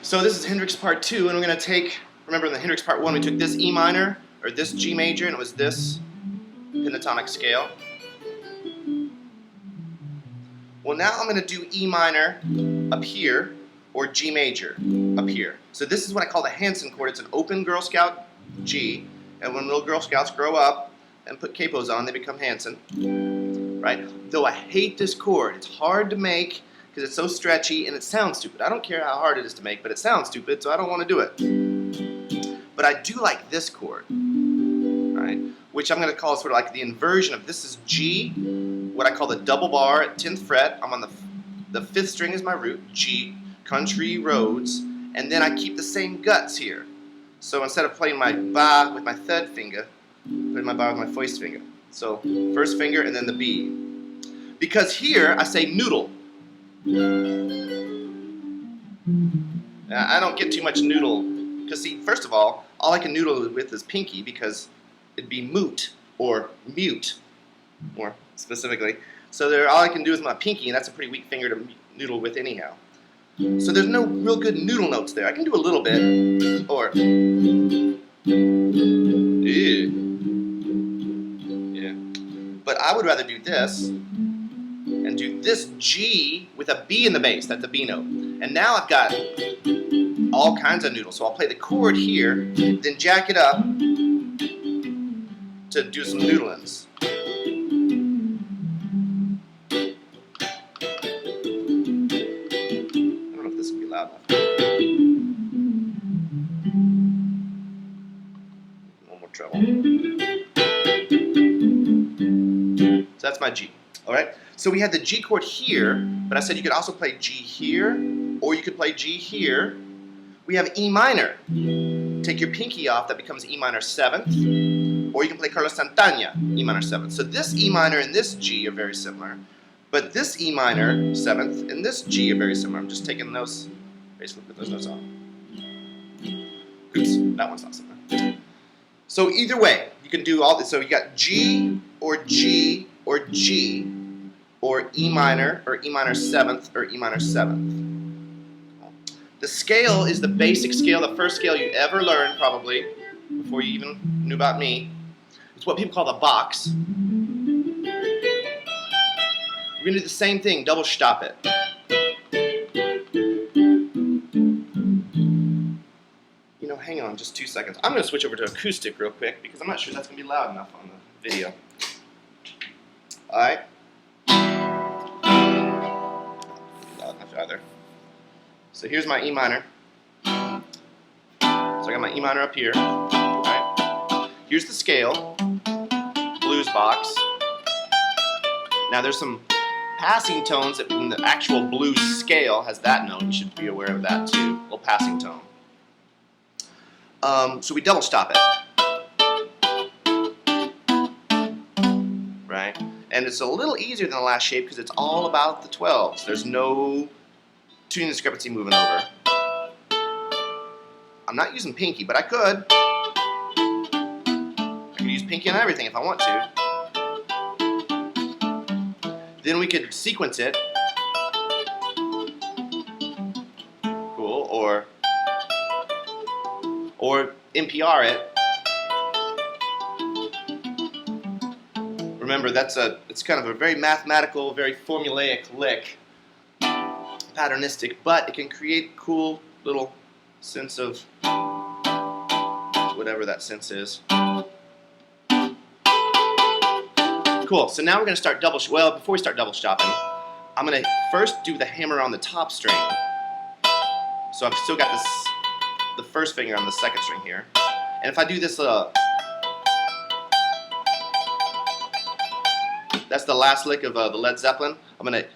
So this is Hendrix Part 2, and we're going to take, remember in the Hendrix Part 1 we took this E minor, or this G major, and it was this pentatonic scale. Well, now I'm going to do E minor up here, or G major up here. So this is what I call the Hanson chord. It's an open Girl Scout G, and when little Girl Scouts grow up and put capos on, they become Hanson, right? Though I hate this chord. It's hard to make because it's so stretchy and it sounds stupid. I don't care how hard it is to make, but it sounds stupid, so I don't want to do it. But I do like this chord, right? Which I'm going to call sort of like the inversion of this is G, what I call the double bar at 10th fret. I'm on the 5th string is my root, G, country roads, and then I keep the same guts here. So instead of playing my ba with my third finger, put my ba with my first finger. So first finger and then the B. Because here I say noodle. I don't get too much noodle because see, first of all I can noodle with is pinky because it'd be moot or mute, more specifically. So there, all I can do is my pinky, and that's a pretty weak finger to noodle with anyhow. So there's no real good noodle notes there. I can do a little bit, or yeah. But I would rather do this and do this G with a B in the bass. That's a B note. And now I've got all kinds of noodles. So I'll play the chord here, then jack it up to do some noodlings. I don't know if this will be loud enough. One more treble. So that's my G. All right. So we had the G chord here, but I said you could also play G here, or you could play G here. We have E minor. Take your pinky off, that becomes E minor 7th, or you can play Carlos Santana, E minor 7th. So this E minor and this G are very similar, but this E minor 7th and this G are very similar. I'm just taking those, basically put those notes off. Oops, that one's not similar. So either way, you can do all this. So you got G, or G, or G, or E minor 7th, or E minor 7th. The scale is the basic scale, the first scale you ever learned probably, before you even knew about me. It's what people call the box. We're going to do the same thing, double stop it. You know, hang on just 2 seconds. I'm going to switch over to acoustic real quick because I'm not sure that's going to be loud enough on the video. Alright. Loud enough either. So here's my E minor. So I got my E minor up here. Right? Here's the scale, blues box. Now there's some passing tones that in the actual blues scale has that note. You should be aware of that too. A little passing tone. So we double stop it. Right? And it's a little easier than the last shape because it's all about the 12s. There's no tuning discrepancy moving over. I'm not using pinky, but I could. I could use pinky on everything if I want to. Then we could sequence it. Cool. Or NPR it. Remember, it's kind of a very mathematical, very formulaic lick. Patternistic, but it can create cool little sense of whatever that sense is. Cool. So now we're going to start well, before we start double stopping, I'm going to first do the hammer on the top string. So I've still got the first finger on the second string here. And if I do this, that's the last lick of the Led Zeppelin. I'm going to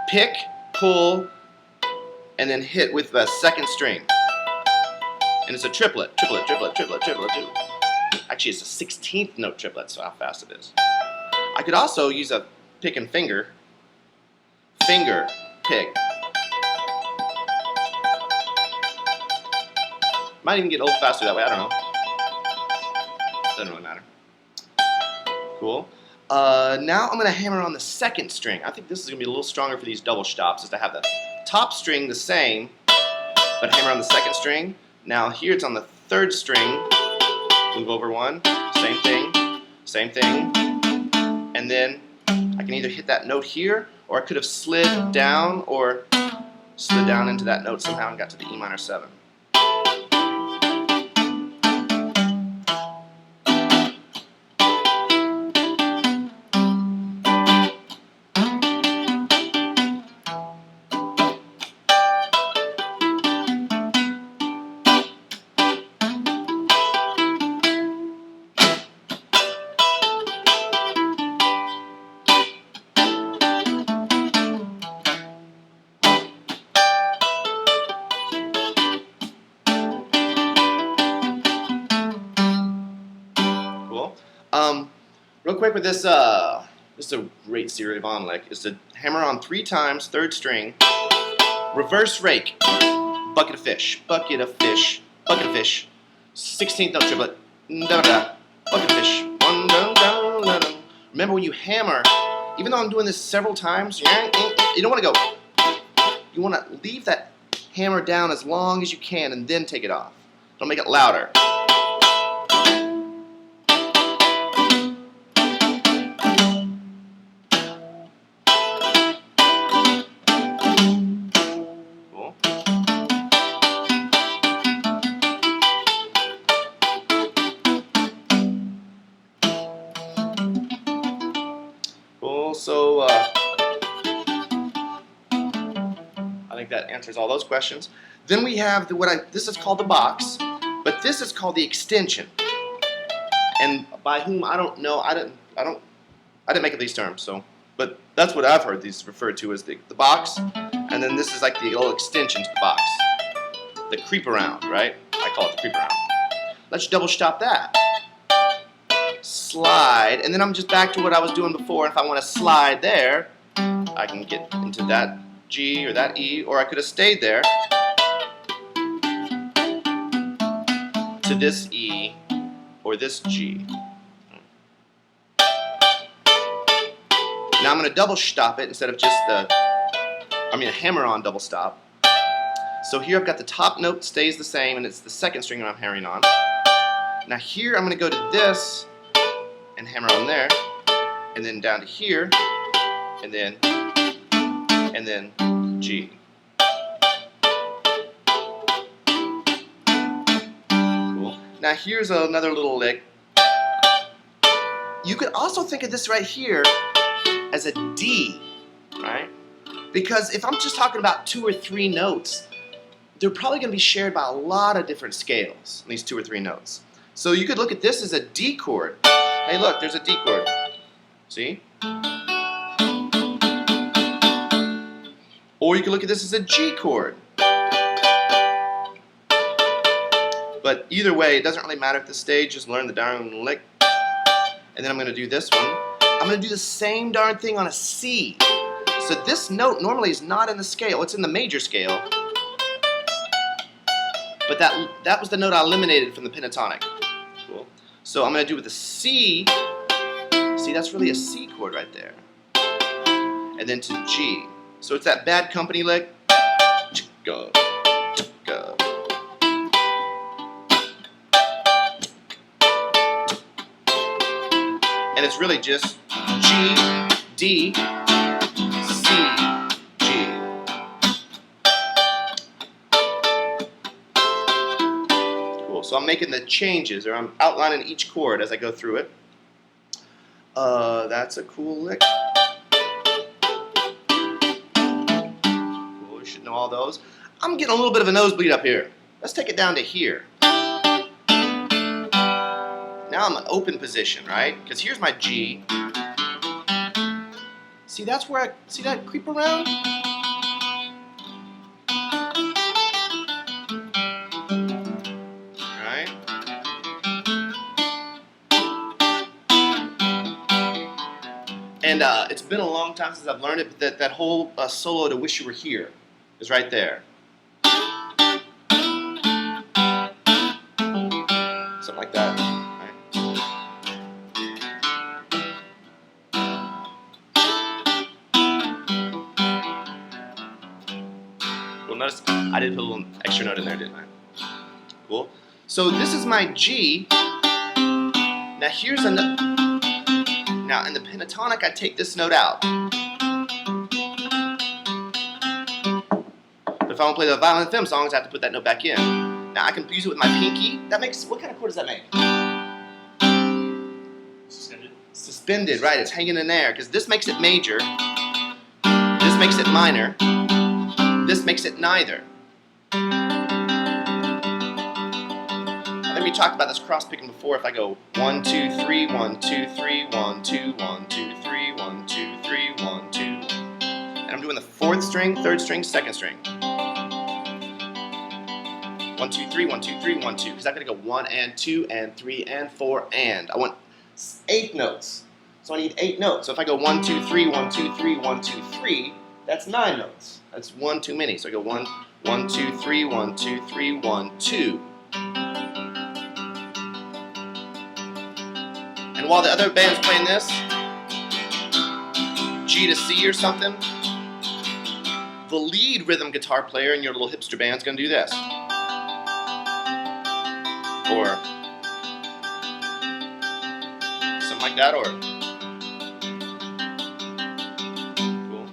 pick, pull, and then hit with the second string. And it's a triplet, triplet, triplet, triplet, triplet, triplet. Actually, it's a 16th note triplet, so how fast it is. I could also use a pick and finger. Finger, pick. Might even get a little faster that way, I don't know. Doesn't really matter. Cool. Now I'm going to hammer on the second string. I think this is going to be a little stronger for these double stops, is to have the top string the same, but hammer on the second string. Now here it's on the third string. Move over one, same thing, and then I can either hit that note here, or I could have slid down or slid down into that note somehow and got to the E minor 7. Cool. Real quick with this, this is a great Sierra Vaughan lick, is to hammer on 3 times, third string, reverse rake, bucket of fish, bucket of fish, bucket of fish, 16th note triplet, da da, bucket of fish, one dum dum dum dum. Remember when you hammer, even though I'm doing this several times, you don't want to go. You want to leave that hammer down as long as you can and then take it off. Don't make it louder. So I think that answers all those questions. Then we have this is called the box, but this is called the extension. And by whom I don't know. I didn't make up these terms. So, but that's what I've heard these referred to as the box. And then this is like the little extension to the box, the creep around, right? I call it the creep around. Let's double stop that. Slide, and then I'm just back to what I was doing before. If I want to slide there, I can get into that G or that E, or I could have stayed there to this E or this G. Now I'm going to double stop it instead of just a hammer on double stop. So here I've got the top note stays the same, and it's the second string that I'm hammering on. Now here I'm going to go to this and hammer on there, and then down to here, and then G. Cool. Now here's another little lick. You could also think of this right here as a D, right? Because if I'm just talking about 2 or 3 notes, they're probably going to be shared by a lot of different scales, these 2 or 3 notes. So you could look at this as a D chord. Hey, look, there's a D chord. See? Or you can look at this as a G chord. But either way, it doesn't really matter at this stage. Just learn the darn lick. And then I'm going to do this one. I'm going to do the same darn thing on a C. So this note normally is not in the scale. It's in the major scale. But that was the note I eliminated from the pentatonic. Cool. So I'm going to do with the C. See, that's really a C chord right there. And then to G. So it's that Bad Company lick. Go. Go. And it's really just G, D, C, G. Cool. So I'm making the changes, or I'm outlining each chord as I go through it. That's a cool lick. Cool, you should know all those. I'm getting a little bit of a nosebleed up here. Let's take it down to here. Now I'm in open position, right? Because here's my G. See, that's where see that creep around? Right? And it's been a long time since I've learned it, but that whole solo to Wish You Were Here is right there. Something like that. Notice I didn't put a little extra note in there, didn't I? Cool. So this is my G. Now here's a note. Now in the pentatonic, I take this note out. But if I want to play the violin and film songs, I have to put that note back in. Now I can use it with my pinky. That makes, what kind of chord does that make? Suspended. Suspended, right? It's hanging in there because this makes it major. This makes it minor. This makes it neither. I think we talked about this cross picking before. If I go 1, 2, 3, 1, 2, 3, 1, 2, 1, 2, 3, 1, 2, 3, 1, 2, and I'm doing the 4th string, 3rd string, 2nd string. 1, 2, 3, 1, 2, 3, 1, 2. Because I'm going to go 1 and 2 and 3 and 4 and. I want 8 notes. So I need 8 notes. So if I go 1, 2, 3, 1, 2, 3, 1, 2, 3, that's 9 notes. That's 1 too many. So I go 1, 1, 2, 3, 1, 2, 3, 1, 2. And while the other band's playing this, G to C or something, the lead rhythm guitar player in your little hipster band's going to do this. Or something like that, or cool.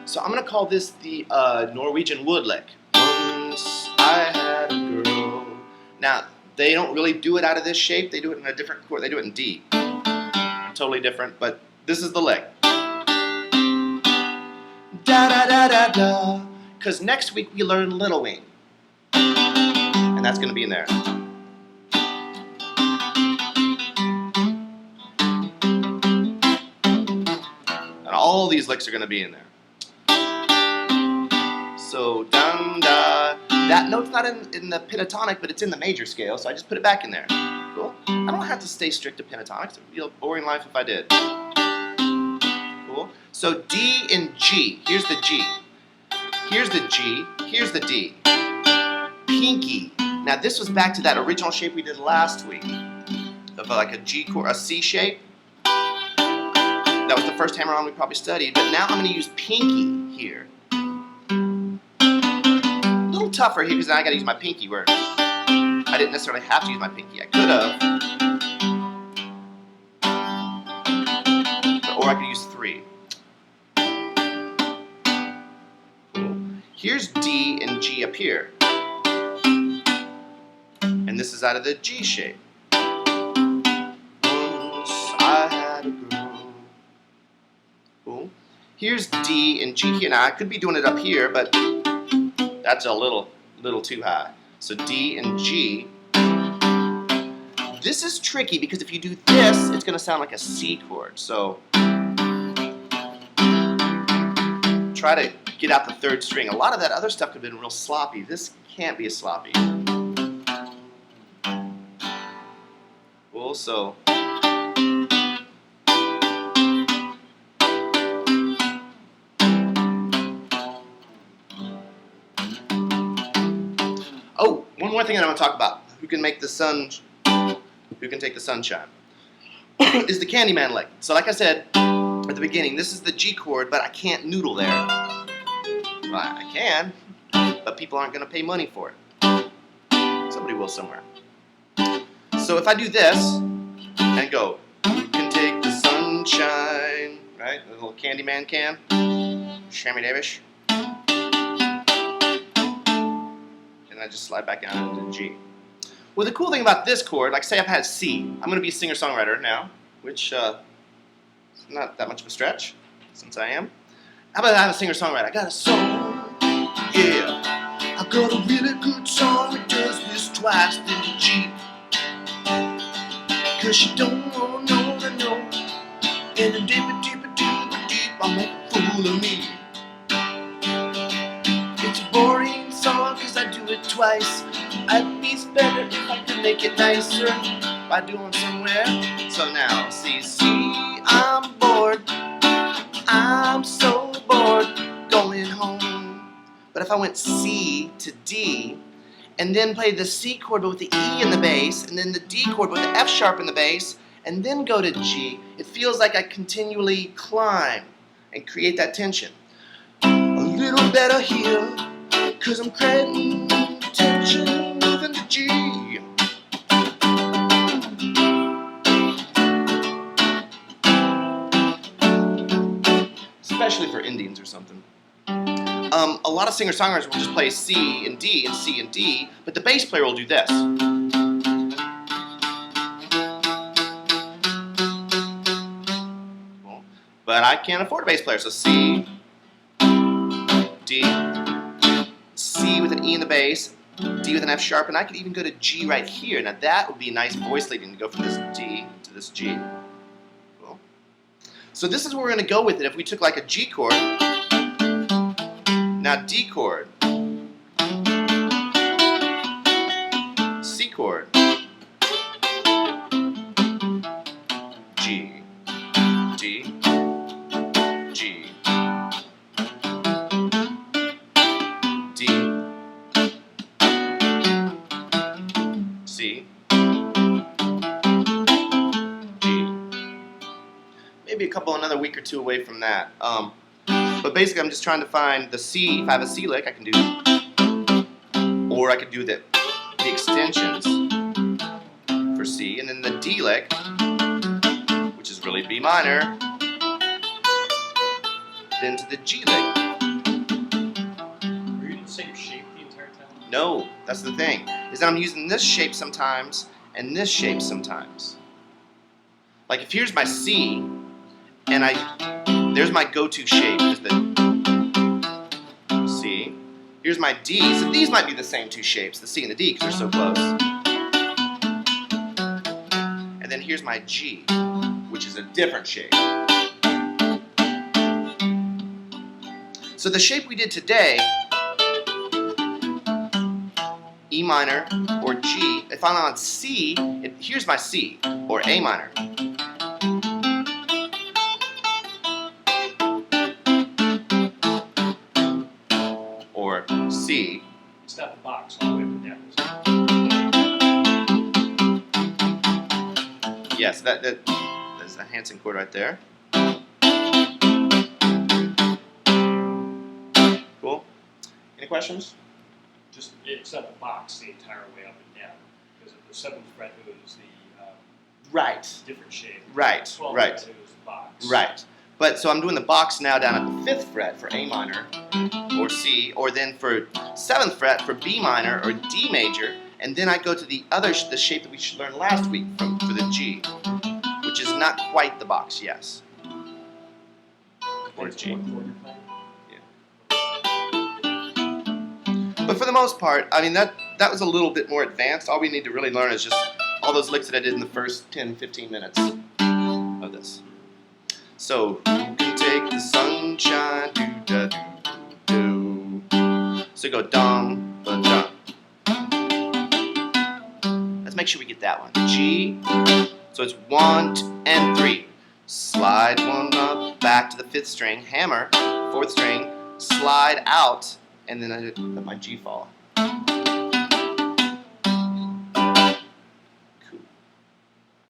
So I'm going to call this the Norwegian wood lick. Once I had a girl. Now, they don't really do it out of this shape. They do it in a different chord. They do it in D. Totally different, but this is the lick. Da da da da da. Because next week we learn Little Wing. And that's going to be in there. And all these licks are going to be in there. So, dum da. That note's not in the pentatonic, but it's in the major scale, so I just put it back in there. Cool. I don't have to stay strict to pentatonics. It would be a boring life if I did. Cool. So D and G. Here's the G. Here's the G. Here's the D. Pinky. Now this was back to that original shape we did last week, of like a G chord, a C shape. That was the first hammer-on we probably studied, but now I'm going to use pinky here. A little tougher here because now I got to use my pinky where I didn't necessarily have to use my pinky. I could have, or I could use 3. Cool. Here's D and G up here. And this is out of the G shape. Once I had a girl. Cool. Here's D and G here. Now I could be doing it up here, but that's a little too high. So D and G. This is tricky because if you do this, it's going to sound like a C chord. So try to get out the 3rd string. A lot of that other stuff could have been real sloppy. This can't be as sloppy. Cool, so oh, one more thing that I'm going to talk about. Who can make the sun, who can take the sunshine, is the Candyman lick. So like I said at the beginning, this is the G chord, but I can't noodle there. Well, I can, but people aren't going to pay money for it. Somebody will somewhere. So if I do this and go, you can take the sunshine, right? The little Candyman can. Shammy Davish. And I just slide back down into G. Well, the cool thing about this chord, like say I've had C, I'm going to be a singer-songwriter now, which is not that much of a stretch, since I am. How about I have a singer-songwriter? I got a song, yeah. I got a really good song, it does this twice, then the G. Cause you don't know, and the deep, I'll make a fool of me. It's a boring song cause I do it twice. I'd be better if I could make it nicer by doing somewhere. So now, see, I'm bored. I'm so bored going home. But if I went C to D, and then play the C chord but with the E in the bass, and then the D chord with the F sharp in the bass, and then go to G, it feels like I continually climb and create that tension. A little little better here, 'cause I'm creating tension within the G. Especially for Indians or something. A lot of singer-songwriters will just play C and D and C and D, but the bass player will do this. But I can't afford a bass player, so C, D, C with an E in the bass, D with an F sharp, and I could even go to G right here. Now that would be a nice voice leading to go from this D to this G. Cool. So this is where we're going to go with it if we took like a G chord. Now D chord, C chord, G, D, G, D, C, G. Maybe a couple, another week or two away from that. But basically I'm just trying to find the C. If I have a C lick, I can do, or I could do the extensions for C, and then the D lick, which is really B minor, then to the G lick. Were you in the same shape the entire time? No, that's the thing, is that I'm using this shape sometimes and this shape sometimes. Like if here's my C, and there's my go-to shape, is the C. Here's my D, so these might be the same two shapes, the C and the D, because they're so close. And then here's my G, which is a different shape. So the shape we did today, E minor or G, if I'm on C, here's my C, or A minor. Or C. It's not the box all the way up and down. Yes, that's the Hanson chord right there. Cool. Any questions? Just it's not the box the entire way up and down, because the 7th fret it was the Right. different shape. Right. 12th Right. fret it was the box. Right. But so I'm doing the box now down at the 5th fret for A minor or C, or then for 7th fret for B minor or D major, and then I go to the shape that we learned last week for the G, which is not quite the box, yes. Or G. But for the most part, I mean, that was a little bit more advanced. All we need to really learn is just all those licks that I did in the first 10, 15 minutes of this. So, you can take the sunshine, do-da-do-do. So go dum, ba dum. Let's make sure we get that one. G, so it's 1, 2, and 3. Slide one up, back to the 5th string, hammer, 4th string, slide out, and then I let my G fall.